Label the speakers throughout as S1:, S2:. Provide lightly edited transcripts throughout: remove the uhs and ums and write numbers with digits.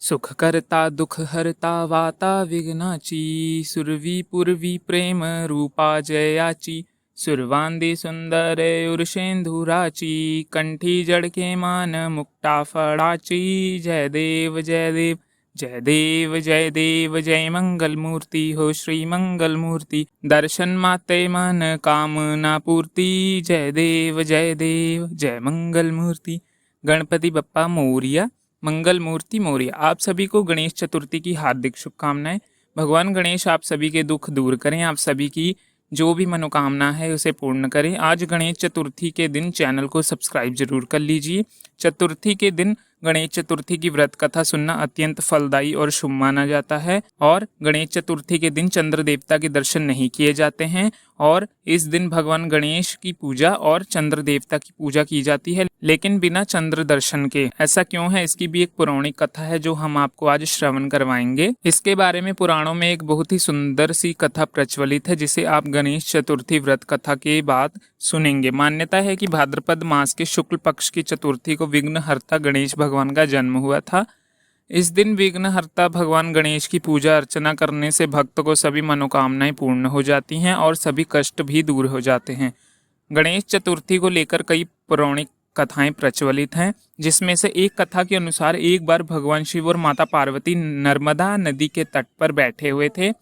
S1: सुख करता दुख हरता वाता विघ्नाची, सुरवी पूर्वी प्रेम रूपा जयाची। सुरवांदी सुंदर उर्षेंधुराची, कंठी जड़के मान मुक्ता फळाची। जय देव जय देव जय देव जय देव, जय मंगल मूर्ति हो श्री मंगल मूर्ति। दर्शन माते मन कामना पूर्ति, जय देव जय मंगल मूर्ति। गणपति बप्पा मोरिया, मंगल मूर्ति मोरिया। आप सभी को गणेश चतुर्थी की हार्दिक शुभकामनाएं। भगवान गणेश आप सभी के दुख दूर करें, आप सभी की जो भी मनोकामना है उसे पूर्ण करें। आज गणेश चतुर्थी के दिन चैनल को सब्सक्राइब जरूर कर लीजिए। चतुर्थी के दिन गणेश चतुर्थी की व्रत कथा सुनना अत्यंत फलदायी और शुभ माना जाता है। और गणेश चतुर्थी के दिन चंद्र देवता के दर्शन नहीं किए जाते हैं और इस दिन भगवान गणेश की पूजा और चंद्र देवता की पूजा की जाती है, लेकिन बिना चंद्र दर्शन के। ऐसा क्यों है, इसकी भी एक पौराणिक कथा है जो हम आपको आज श्रवण करवाएंगे। इसके बारे में पुराणों में एक बहुत ही सुंदर सी कथा प्रचलित है, जिसे आप गणेश चतुर्थी व्रत कथा के बाद सुनेंगे। मान्यता है कि भाद्रपद मास के शुक्ल पक्ष की चतुर्थी को विघ्नहर्ता गणेश भगवान का जन्म हुआ था। इस दिन विघ्नहर्ता भगवान गणेश की पूजा अर्चना करने से भक्त को सभी मनोकामनाएं पूर्ण हो जाती हैं और सभी कष्ट भी दूर हो जाते हैं। गणेश चतुर्थी को लेकर कई पौराणिक कथाएं प्रचलित हैं, जिसमें से एक कथा के अनुसार एक बार भगवान शिव और माता पार्वती नर्मदा नदी के तट पर बैठे हुए थे।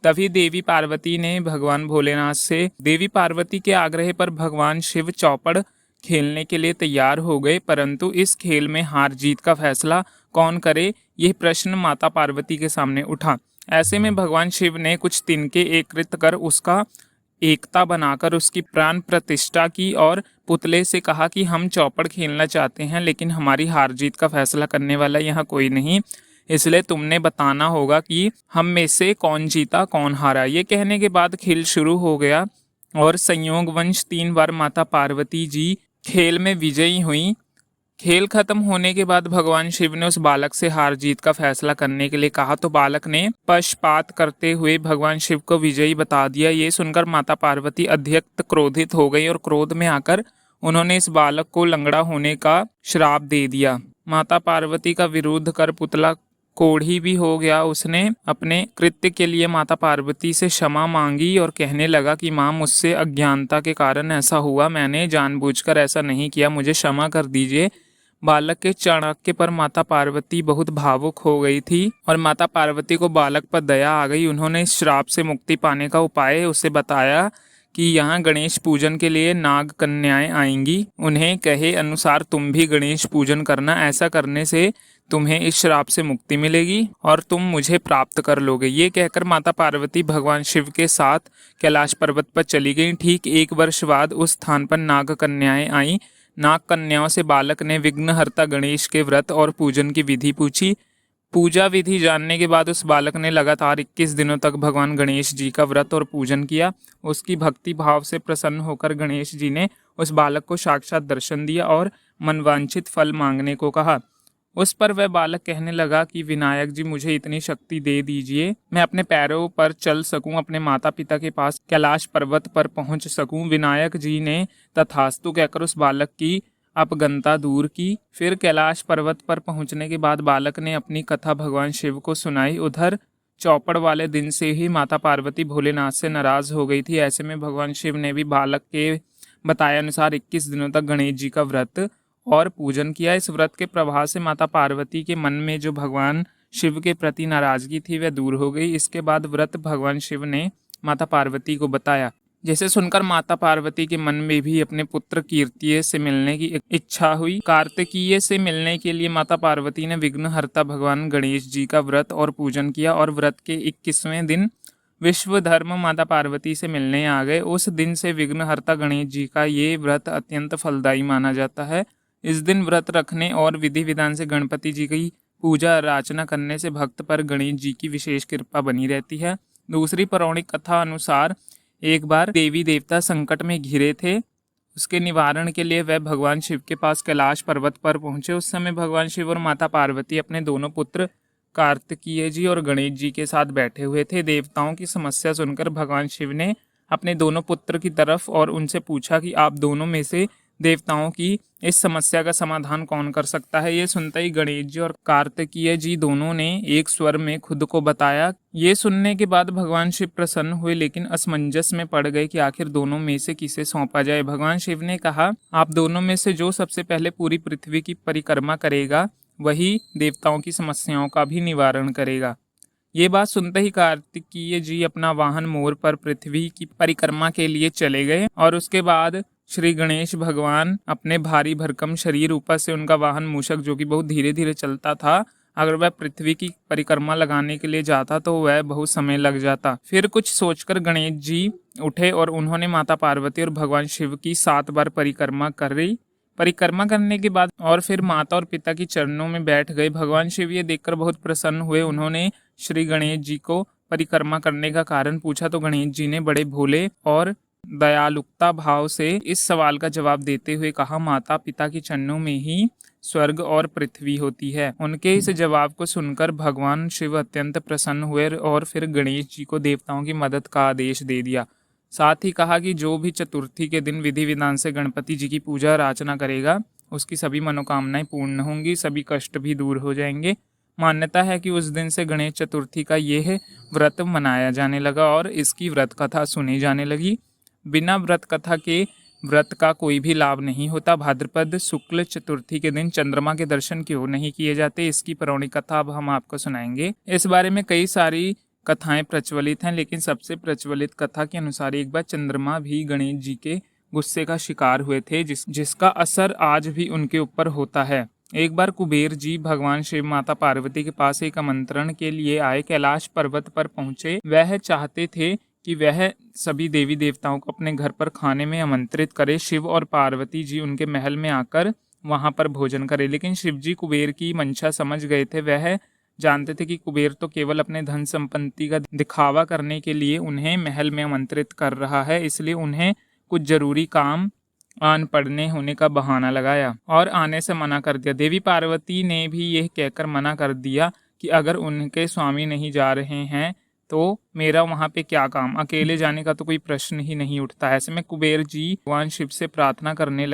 S1: तभी देवी पार्वती ने भगवान भोलेनाथ से, देवी पार्वती के आग्रह पर भगवान शिव चौपड़ खेलने के लिए तैयार हो गए, परंतु इस खेल में हार जीत का फैसला कौन करे, यह प्रश्न माता पार्वती के सामने उठा। ऐसे में भगवान शिव ने कुछ तिनके एकत्रित कर उसका एकता बनाकर उसकी प्राण प्रतिष्ठा की और पुतले से कहा कि हम चौपड़ खेलना चाहते हैं, लेकिन हमारी हार जीत का फैसला करने वाला यहाँ कोई नहीं, इसलिए तुमने बताना होगा कि हम में से कौन जीता कौन हारा। ये कहने के बाद खेल शुरू हो गया और संयोगवंश 3 बार माता पार्वती जी खेल में विजयी हुई। खेल खत्म होने के बाद भगवान शिव ने उस बालक से हार जीत का फैसला करने के लिए कहा, तो बालक ने पक्षपात करते हुए भगवान शिव को विजयी बता दिया। ये सुनकर माता पार्वती अत्यंत क्रोधित हो गई और क्रोध में आकर उन्होंने इस बालक को लंगड़ा होने का श्राप दे दिया। माता पार्वती का विरोध कर पुतला कोढ़ी भी हो गया। उसने अपने कृत्य के लिए माता पार्वती से क्षमा मांगी और कहने लगा कि माँ, मुझसे अज्ञानता के कारण ऐसा हुआ, मैंने जानबूझकर ऐसा नहीं किया, मुझे क्षमा कर दीजिए। बालक के चाणक्य पर माता पार्वती बहुत भावुक हो गई थी और माता पार्वती को बालक पर दया आ गई। उन्होंने इस श्राप से मुक्ति पाने का उपाय उसे बताया कि यहाँ गणेश पूजन के लिए नाग कन्याएं आएंगी, उन्हें कहे अनुसार तुम भी गणेश पूजन करना। ऐसा करने से तुम्हें इस श्राप से मुक्ति मिलेगी और तुम मुझे प्राप्त कर लोगे। ये कहकर माता पार्वती भगवान शिव के साथ कैलाश पर्वत पर चली गई। ठीक 1 वर्ष बाद उस स्थान पर नाग कन्याएं आई। नाग कन्याओं से बालक ने विघ्नहर्ता गणेश के व्रत और पूजन की विधि पूछी। पूजा विधि जानने के बाद उस बालक ने लगातार 21 दिनों तक भगवान गणेश जी का व्रत और पूजन किया। उसकी भक्ति भाव से प्रसन्न होकर गणेश जी ने उस बालक को साक्षात दर्शन दिया और मनवांछित फल मांगने को कहा। उस पर वह बालक कहने लगा कि विनायक जी, मुझे इतनी शक्ति दे दीजिए, मैं अपने पैरों पर चल सकूं, अपने माता पिता के पास कैलाश पर्वत पर पहुंच सकूं। विनायक जी ने तथास्तु कहकर उस बालक की अपगंता दूर की। फिर कैलाश पर्वत पर पहुंचने के बाद बालक ने अपनी कथा भगवान शिव को सुनाई। उधर चौपड़ वाले दिन से ही माता पार्वती भोलेनाथ से नाराज हो गई थी। ऐसे में भगवान शिव ने भी बालक के बताए अनुसार 21 दिनों तक गणेश जी का व्रत और पूजन किया। इस व्रत के प्रभाव से माता पार्वती के मन में जो भगवान शिव के प्रति नाराजगी थी वह दूर हो गई। इसके बाद व्रत भगवान शिव ने माता पार्वती को बताया, जिसे सुनकर माता पार्वती के मन में भी अपने पुत्र कीर्तिय से मिलने की इच्छा हुई। कार्तिकीय से मिलने के लिए माता पार्वती ने विघ्नहर्ता भगवान गणेश जी का व्रत और पूजन किया और व्रत के 21वें दिन विश्वधर्म माता पार्वती से मिलने आ गए। उस दिन से विघ्नहर्ता गणेश जी का ये व्रत अत्यंत फलदायी माना जाता है। इस दिन व्रत रखने और विधि विधान से गणपति जी की पूजा अर्चना करने से भक्त पर गणेश जी की विशेष कृपा बनी रहती है। दूसरी पौराणिक कथा अनुसार एक बार देवी देवता संकट में घिरे थे। उसके निवारण के लिए वह भगवान शिव के पास कैलाश पर्वत पर पहुंचे। उस समय भगवान शिव और माता पार्वती अपने दोनों पुत्र कार्तिकीय जी और गणेश जी के साथ बैठे हुए थे। देवताओं की समस्या सुनकर भगवान शिव ने अपने दोनों पुत्र की तरफ और उनसे पूछा कि आप दोनों में से देवताओं की इस समस्या का समाधान कौन कर सकता है। ये सुनते ही गणेश जी और कार्तिकेय जी दोनों ने एक स्वर में खुद को बताया। ये सुनने के बाद भगवान शिव प्रसन्न हुए, लेकिन असमंजस में पड़ गए कि आखिर दोनों में से किसे सौंपा जाए। भगवान शिव ने कहा, आप दोनों में से जो सबसे पहले पूरी पृथ्वी की परिक्रमा करेगा वही देवताओं की समस्याओं का भी निवारण करेगा। ये बात सुनते ही कार्तिकेय जी अपना वाहन मोर पर पृथ्वी की परिक्रमा के लिए चले गए और उसके बाद श्री गणेश भगवान अपने भारी भरकम शरीर, ऊपर से उनका वाहन मूषक जो कि बहुत धीरे धीरे चलता था, अगर वह पृथ्वी की परिक्रमा लगाने के लिए जाता तो वह बहुत समय लग जाता। फिर कुछ सोचकर गणेश जी उठे और उन्होंने माता पार्वती और भगवान शिव की 7 बार परिक्रमा करी। परिक्रमा करने के बाद और फिर माता और पिता की चरणों में बैठ गए। भगवान शिव ये देखकर बहुत प्रसन्न हुए। उन्होंने श्री गणेश जी को परिक्रमा करने का कारण पूछा तो गणेश जी ने बड़े भोले और दयालुता भाव से इस सवाल का जवाब देते हुए कहा, माता पिता के चरणों में ही स्वर्ग और पृथ्वी होती है। उनके इस जवाब को सुनकर भगवान शिव अत्यंत प्रसन्न हुए और फिर गणेश जी को देवताओं की मदद का आदेश दे दिया। साथ ही कहा कि जो भी चतुर्थी के दिन विधि विधान से गणपति जी की पूजा अर्चना करेगा उसकी सभी मनोकामनाएं पूर्ण होंगी, सभी कष्ट भी दूर हो जाएंगे। मान्यता है कि उस दिन से गणेश चतुर्थी का यह व्रत मनाया जाने लगा और इसकी व्रत कथा सुनी जाने लगी। बिना व्रत कथा के व्रत का कोई भी लाभ नहीं होता। भाद्रपद शुक्ल चतुर्थी के दिन चंद्रमा के दर्शन क्यों नहीं किए जाते, इसकी पौराणिक कथा अब हम आपको सुनाएंगे। इस बारे में कई सारी कथाएं प्रचलित हैं, लेकिन सबसे प्रचलित कथा के अनुसार एक बार चंद्रमा भी गणेश जी के गुस्से का शिकार हुए थे, जिसका असर आज भी उनके ऊपर होता है। एक बार कुबेर जी भगवान शिव माता पार्वती के पास एक आमंत्रण के लिए आए। कैलाश पर्वत पर पहुंचे। वह चाहते थे कि वह सभी देवी देवताओं को अपने घर पर खाने में आमंत्रित करे। शिव और पार्वती जी उनके महल में आकर वहां पर भोजन करे, लेकिन शिव जी कुबेर की मंशा समझ गए थे। वह जानते थे कि कुबेर तो केवल अपने धन संपत्ति का दिखावा करने के लिए उन्हें महल में आमंत्रित कर रहा है, इसलिए उन्हें कुछ जरूरी काम आन पड़ने होने का बहाना लगाया और आने से मना कर दिया। देवी पार्वती ने भी यह कहकर मना कर दिया कि अगर उनके स्वामी नहीं जा रहे हैं तो मेरा वहां पे क्या काम, अकेले जाने का तो कोई प्रश्न ही नहीं उठता। ऐसे में कुबेर जी भगवान शिव से प्रार्थना करने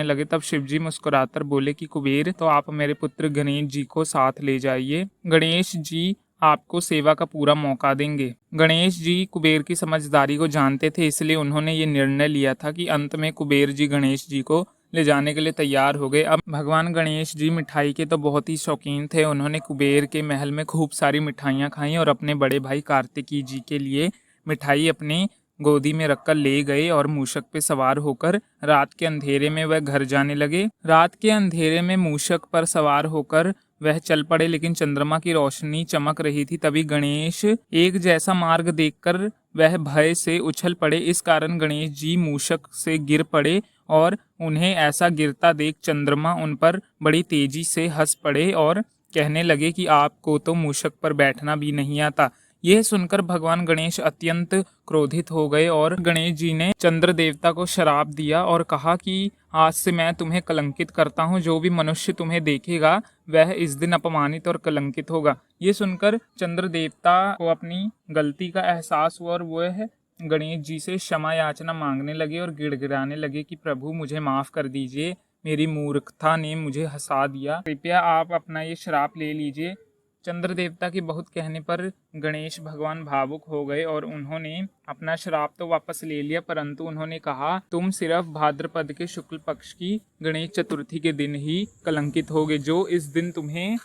S1: लगे। तब शिव जी मुस्कुराकर बोले कि कुबेर, तो आप मेरे पुत्र गणेश जी को साथ ले जाइए। गणेश जी आपको सेवा का पूरा मौका देंगे। गणेश जी कुबेर की समझदारी को जानते थे, इसलिए उन्होंने ये निर्णय लिया था कि अंत में कुबेर जी गणेश जी को ले जाने के लिए तैयार हो गए। अब भगवान गणेश जी मिठाई के तो बहुत ही शौकीन थे। उन्होंने कुबेर के महल में खूब सारी मिठाइयाँ खाई और अपने बड़े भाई कार्तिकेय जी के लिए मिठाई अपनी गोदी में रखकर ले गए और मूषक पे सवार होकर रात के अंधेरे में वह घर जाने लगे। रात के अंधेरे में मूषक पर सवार होकर वह चल पड़े, लेकिन चंद्रमा की रोशनी चमक रही थी। तभी गणेश एक जैसा मार्ग देखकर वह भय से उछल पड़े। इस कारण गणेश जी मूषक से गिर पड़े और उन्हें ऐसा गिरता देख चंद्रमा उन पर बड़ी तेजी से हंस पड़े और कहने लगे कि आपको तो मूषक पर बैठना भी नहीं आता। यह सुनकर भगवान गणेश अत्यंत क्रोधित हो गए और गणेश जी ने चंद्र देवता को श्राप दिया और कहा कि आज से मैं तुम्हें कलंकित करता हूँ। जो भी मनुष्य तुम्हें देखेगा वह इस दिन अपमानित और कलंकित होगा। ये सुनकर चंद्र देवता को अपनी गलती का एहसास हुआ और वह गणेश जी से क्षमा याचना मांगने लगे और गिड़गिड़ाने लगे कि प्रभु मुझे माफ कर दीजिए, मेरी मूर्खता ने मुझे हंसा दिया, कृपया आप अपना ये श्राप ले लीजिए। चंद्र देवता के बहुत कहने पर गणेश भगवान भावुक हो गए और उन्होंने अपना श्राप तो वापस ले लिया, परंतु उन्होंने कहा तुम सिर्फ भाद्रपद के शुक्ल पक्ष की गणेश चतुर्थी के दिन ही कलंकित होगे। जो इस दिन तुम्हें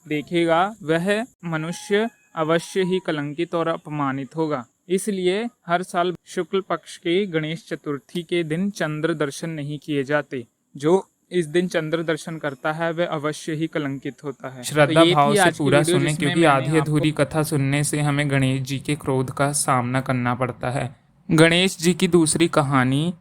S1: देखेगा वह मनुष्य अवश्य ही कलंकित और अपमानित होगा। इसलिए हर साल शुक्ल पक्ष के गणेश चतुर्थी के दिन चंद्र दर्शन नहीं किए जाते। जो इस दिन चंद्र दर्शन करता है वह अवश्य ही कलंकित होता है। श्रद्धा भाव से पूरा सुने, क्योंकि आधी अधूरी कथा सुनने से हमें गणेश जी के क्रोध का सामना करना पड़ता है। गणेश जी की दूसरी कहानी।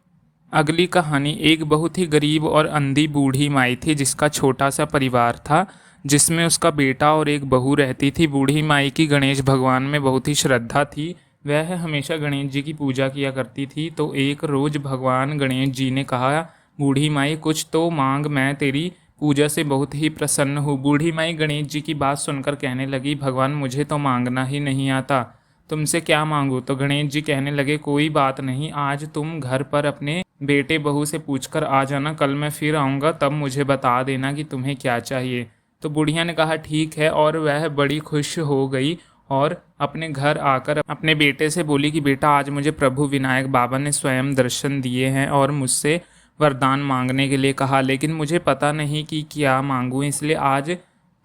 S1: अगली कहानी एक बहुत ही गरीब और अंधी बूढ़ी माई थी जिसका छोटा सा परिवार था, जिसमें उसका बेटा और एक बहू रहती थी। बूढ़ी माई की गणेश भगवान में बहुत ही श्रद्धा थी। वह हमेशा गणेश जी की पूजा किया करती थी। तो एक रोज भगवान गणेश जी ने कहा, बूढ़ी माई कुछ तो मांग, मैं तेरी पूजा से बहुत ही प्रसन्न हूँ। बूढ़ी माई गणेश जी की बात सुनकर कहने लगी, भगवान मुझे तो मांगना ही नहीं आता। तुमसे क्या मांगूं? तो गणेश जी कहने लगे, कोई बात नहीं, आज तुम घर पर अपने बेटे बहू से पूछकर आ जाना, कल मैं फिर आऊँगा, तब मुझे बता देना कि तुम्हें क्या चाहिए। तो बुढ़िया ने कहा ठीक है, और वह बड़ी खुश हो गई और अपने घर आकर अपने बेटे से बोली कि बेटा, आज मुझे प्रभु विनायक बाबा ने स्वयं दर्शन दिए हैं और मुझसे वरदान मांगने के लिए कहा, लेकिन मुझे पता नहीं कि क्या मांगूं, इसलिए आज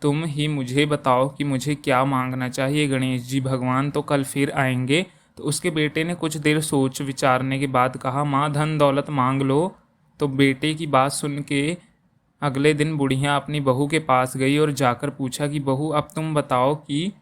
S1: तुम ही मुझे बताओ कि मुझे क्या मांगना चाहिए। गणेश जी भगवान तो कल फिर आएंगे। तो उसके बेटे ने कुछ देर सोच विचारने के बाद कहा, माँ धन दौलत मांग लो। तो बेटे की बात सुन के अगले दिन बुढ़िया अपनी बहू के पास गई और जाकर पूछा कि बहू, अब तुम बताओ। कि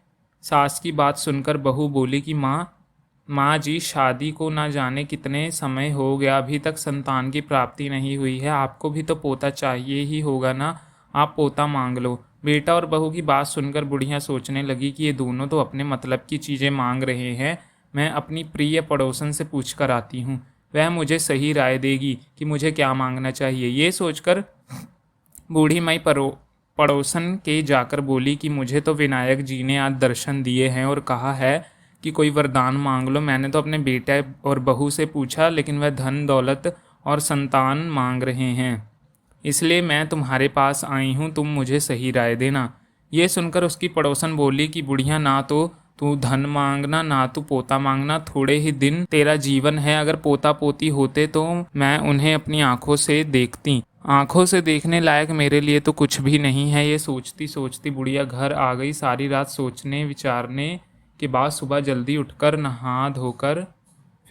S1: सास की बात सुनकर बहू बोली कि माँ जी, शादी को ना जाने कितने समय हो गया, अभी तक संतान की प्राप्ति नहीं हुई है, आपको भी तो पोता चाहिए ही होगा ना, आप पोता मांग लो। बेटा और बहू की बात सुनकर बुढ़िया सोचने लगी कि ये दोनों तो अपने मतलब की चीज़ें मांग रहे हैं, मैं अपनी प्रिय पड़ोसन से पूछ कर आती हूँ, वह मुझे सही राय देगी कि मुझे क्या मांगना चाहिए। ये सोचकर बूढ़ी माई पड़ोसन के जाकर बोली कि मुझे तो विनायक जी ने आज दर्शन दिए हैं और कहा है कि कोई वरदान मांग लो। मैंने तो अपने बेटे और बहू से पूछा, लेकिन वह धन दौलत और संतान मांग रहे हैं, इसलिए मैं तुम्हारे पास आई हूँ, तुम मुझे सही राय देना। ये सुनकर उसकी पड़ोसन बोली कि बुढ़िया, ना तो तू धन मांगना, ना तू पोता मांगना, थोड़े ही दिन तेरा जीवन है, अगर पोता पोती होते तो मैं उन्हें अपनी आंखों से देखती, आंखों से देखने लायक मेरे लिए तो कुछ भी नहीं है। ये सोचती सोचती बुढ़िया घर आ गई। सारी रात सोचने विचारने के बाद सुबह जल्दी उठकर नहा धोकर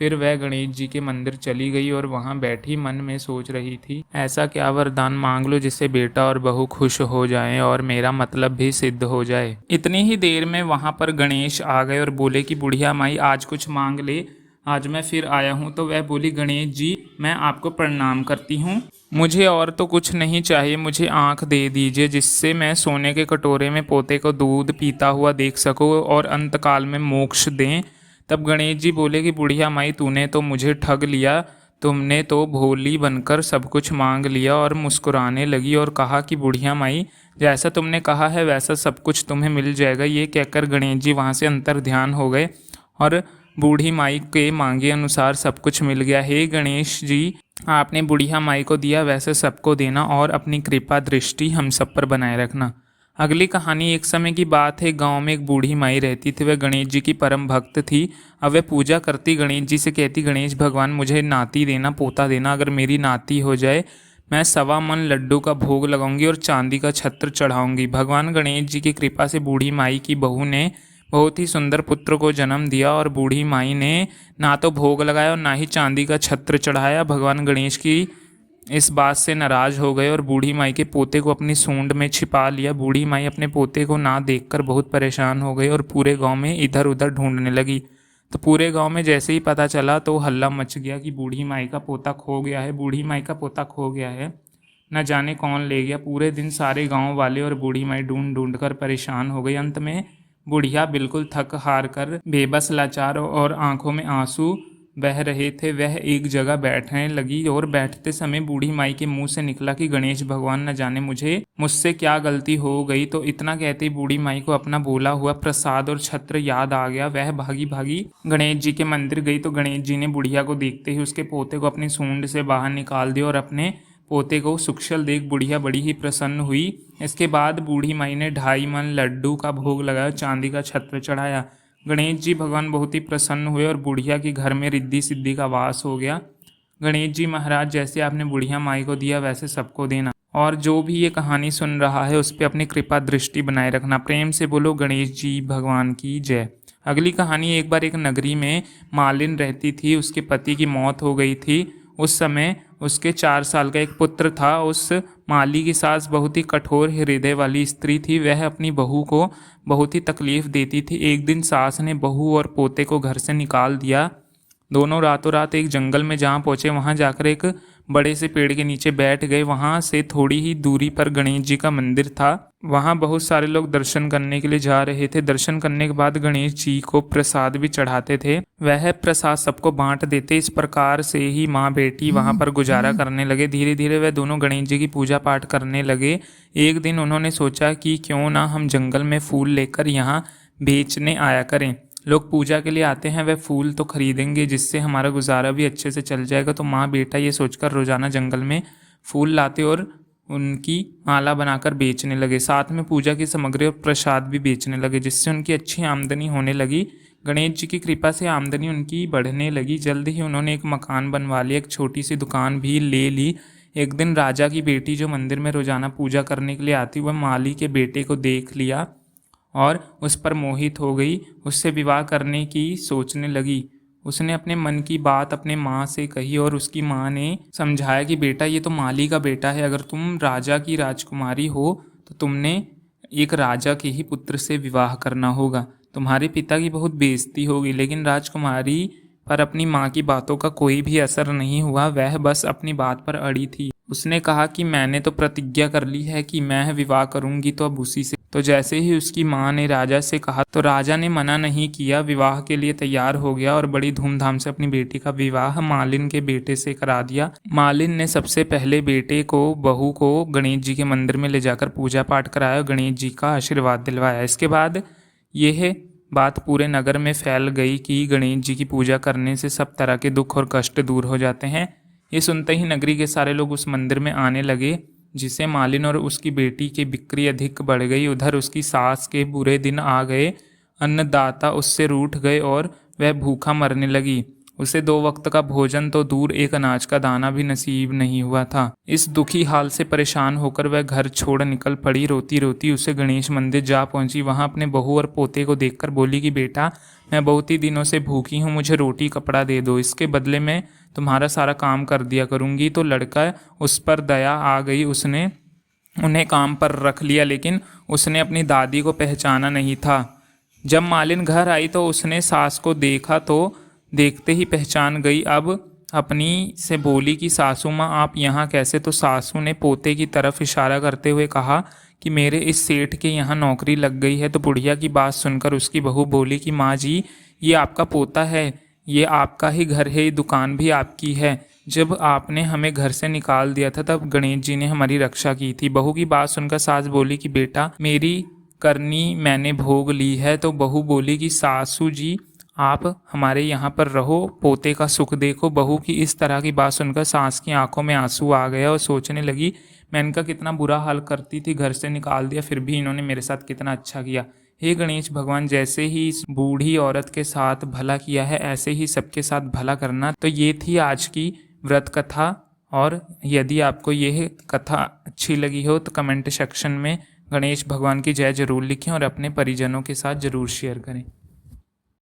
S1: फिर वह गणेश जी के मंदिर चली गई और वहां बैठी मन में सोच रही थी, ऐसा क्या वरदान मांग लो जिससे बेटा और बहू खुश हो जाएं और मेरा मतलब भी सिद्ध हो जाए। इतनी ही देर में वहां पर गणेश आ गए और बोले कि बुढ़िया माई, आज कुछ मांग ले, आज मैं फिर आया हूँ। तो वह बोली, गणेश जी, मैं आपको प्रणाम करती हूँ, मुझे और तो कुछ नहीं चाहिए, मुझे आंख दे दीजिए जिससे मैं सोने के कटोरे में पोते को दूध पीता हुआ देख सकूँ और अंतकाल में मोक्ष दें। तब गणेश जी बोले कि बुढ़िया माई, तूने तो मुझे ठग लिया, तुमने तो भोली बनकर सब कुछ मांग लिया। और मुस्कुराने लगी और कहा कि बुढ़िया माई, जैसा तुमने कहा है वैसा सब कुछ तुम्हें मिल जाएगा। ये कहकर गणेश जी वहाँ से अंतर ध्यान हो गए और बूढ़ी माई के मांगे अनुसार सब कुछ मिल गया। हे गणेश जी, आपने बुढ़िया माई को दिया वैसे सबको देना और अपनी कृपा दृष्टि हम सब पर बनाए रखना। अगली कहानी। एक समय की बात है, गांव में एक बूढ़ी माई रहती थी। वह गणेश जी की परम भक्त थी। अब वह पूजा करती, गणेश जी से कहती, गणेश भगवान मुझे नाती देना, पोता देना, अगर मेरी नाती हो जाए मैं 1.25 मन लड्डू का भोग लगाऊंगी और चांदी का छत्र चढ़ाऊंगी। भगवान गणेश जी की कृपा से बूढ़ी माई की बहू ने बहुत ही सुंदर पुत्र को जन्म दिया और बूढ़ी माई ने ना तो भोग लगाया और ना ही चांदी का छत्र चढ़ाया। भगवान गणेश की इस बात से नाराज हो गए और बूढ़ी माई के पोते को अपनी सूंड में छिपा लिया। बूढ़ी माई अपने पोते को ना देखकर बहुत परेशान हो गई और पूरे गांव में इधर उधर ढूंढने लगी। तो पूरे गांव में जैसे ही पता चला तो हल्ला मच गया कि बूढ़ी माई का पोता खो गया है, बूढ़ी माई का पोता खो गया है, न जाने कौन ले गया। पूरे दिन सारे गांव वाले और बूढ़ी माई ढूंढ ढूंढ कर परेशान हो गई। अंत में बुढ़िया बिल्कुल थक हार कर, बेबस, लाचार और आंखों में आंसू बह रहे थे, वह एक जगह बैठने लगी और बैठते समय बूढ़ी माई के मुंह से निकला कि गणेश भगवान, न जाने मुझसे क्या गलती हो गई। तो इतना कहते ही बूढ़ी माई को अपना बोला हुआ प्रसाद और छत्र याद आ गया। वह भागी भागी गणेश जी के मंदिर गई तो गणेश जी ने बुढ़िया को देखते ही उसके पोते को अपनी सूंड से बाहर निकाल दिया और अपने पोते को सुक्षल देख बुढ़िया बड़ी ही प्रसन्न हुई। इसके बाद बूढ़ी माई ने 2.5 मन लड्डू का भोग लगाया, चांदी का छत्र चढ़ाया। गणेश जी भगवान बहुत ही प्रसन्न हुए और बुढ़िया के घर में रिद्धि सिद्धि का वास हो गया। गणेश जी महाराज, जैसे आपने बुढ़िया माई को दिया वैसे सबको देना, और जो भी ये कहानी सुन रहा है उस पर अपनी कृपा दृष्टि बनाए रखना। प्रेम से बोलो गणेश जी भगवान की जय। अगली कहानी। एक बार एक नगरी में मालिन रहती थी, उसके पति की मौत हो गई थी। उस समय उसके 4 साल का एक पुत्र था। उस माली की सास बहुत ही कठोर हृदय वाली स्त्री थी। वह अपनी बहू को बहुत ही तकलीफ देती थी। एक दिन सास ने बहू और पोते को घर से निकाल दिया। दोनों रातों रात एक जंगल में जहाँ पहुँचे वहाँ जाकर एक बड़े से पेड़ के नीचे बैठ गए। वहाँ से थोड़ी ही दूरी पर गणेश जी का मंदिर था। वहाँ बहुत सारे लोग दर्शन करने के लिए जा रहे थे। दर्शन करने के बाद गणेश जी को प्रसाद भी चढ़ाते थे। वह प्रसाद सबको बांट देते। इस प्रकार से ही माँ बेटी वहाँ पर गुजारा करने लगे। धीरे धीरे वह दोनों गणेश जी की पूजा पाठ करने लगे। एक दिन उन्होंने सोचा कि क्यों ना हम जंगल में फूल लेकर यहाँ बेचने आया करें। लोग पूजा के लिए आते हैं, वह फूल तो खरीदेंगे जिससे हमारा गुजारा भी अच्छे से चल जाएगा। तो माँ बेटा ये सोचकर रोजाना जंगल में फूल लाते और उनकी माला बनाकर बेचने लगे। साथ में पूजा की सामग्री और प्रसाद भी बेचने लगे, जिससे उनकी अच्छी आमदनी होने लगी। गणेश जी की कृपा से आमदनी उनकी बढ़ने लगी। जल्द ही उन्होंने एक मकान बनवा लिया, एक छोटी सी दुकान भी ले ली। एक दिन राजा की बेटी जो मंदिर में रोजाना पूजा करने के लिए आती, वह माली के बेटे को देख लिया और उस पर मोहित हो गई। उससे विवाह करने की सोचने लगी। उसने अपने मन की बात अपने माँ से कही और उसकी माँ ने समझाया कि बेटा ये तो माली का बेटा है, अगर तुम राजा की राजकुमारी हो तो तुमने एक राजा के ही पुत्र से विवाह करना होगा। तुम्हारे पिता की बहुत बेइज्जती होगी। लेकिन राजकुमारी पर अपनी माँ की बातों का कोई भी असर नहीं हुआ, वह बस अपनी बात पर अड़ी थी। उसने कहा कि मैंने तो प्रतिज्ञा कर ली है कि मैं विवाह करूंगी, तो अब उसी से। तो जैसे ही उसकी माँ ने राजा से कहा तो राजा ने मना नहीं किया, विवाह के लिए तैयार हो गया और बड़ी धूमधाम से अपनी बेटी का विवाह मालिन के बेटे से करा दिया। मालिन ने सबसे पहले बेटे को बहू को गणेश जी के मंदिर में ले जाकर पूजा पाठ कराया, गणेश जी का आशीर्वाद दिलवाया। इसके बाद यह बात पूरे नगर में फैल गई कि गणेश जी की पूजा करने से सब तरह के दुख और कष्ट दूर हो जाते हैं। ये सुनते ही नगरी के सारे लोग उस मंदिर में आने लगे, जिससे मालिन और उसकी बेटी की बिक्री अधिक बढ़ गई। उधर उसकी सास के बुरे दिन आ गए। अन्नदाता उससे रूठ गए और वह भूखा मरने लगी। उसे 2 वक्त का भोजन तो दूर, एक अनाज का दाना भी नसीब नहीं हुआ था। इस दुखी हाल से परेशान होकर वह घर छोड़ निकल पड़ी। रोती रोती उसे गणेश मंदिर जा पहुंची। वहां अपने बहू और पोते को देखकर बोली कि बेटा, मैं बहुत ही दिनों से भूखी हूँ, मुझे रोटी कपड़ा दे दो, इसके बदले में तुम्हारा सारा काम कर दिया करूँगी। तो लड़का उस पर दया आ गई, उसने उन्हें काम पर रख लिया। लेकिन उसने अपनी दादी को पहचाना नहीं था। जब मालिन घर आई तो उसने सास को देखा तो देखते ही पहचान गई। अब अपनी से बोली कि सासू माँ आप यहाँ कैसे? तो सासू ने पोते की तरफ इशारा करते हुए कहा कि मेरे इस सेठ के यहाँ नौकरी लग गई है। तो बुढ़िया की बात सुनकर उसकी बहू बोली कि माँ जी, ये आपका पोता है, ये आपका ही घर है, ये दुकान भी आपकी है। जब आपने हमें घर से निकाल दिया था तब गणेश जी ने हमारी रक्षा की थी। बहू की बात सुनकर सास बोली कि बेटा, मेरी करनी मैंने भोग ली है। तो बहू बोली कि सासू जी आप हमारे यहाँ पर रहो, पोते का सुख देखो। बहू की इस तरह की बात सुनकर सास की आंखों में आंसू आ गया और सोचने लगी, मैं इनका कितना बुरा हाल करती थी, घर से निकाल दिया, फिर भी इन्होंने मेरे साथ कितना अच्छा किया। हे गणेश भगवान, जैसे ही इस बूढ़ी औरत के साथ भला किया है, ऐसे ही सबके साथ भला करना। तो ये थी आज की व्रत कथा। और यदि आपको यह कथा अच्छी लगी हो तो कमेंट सेक्शन में गणेश भगवान की जय जरूर लिखें और अपने परिजनों के साथ जरूर शेयर करें।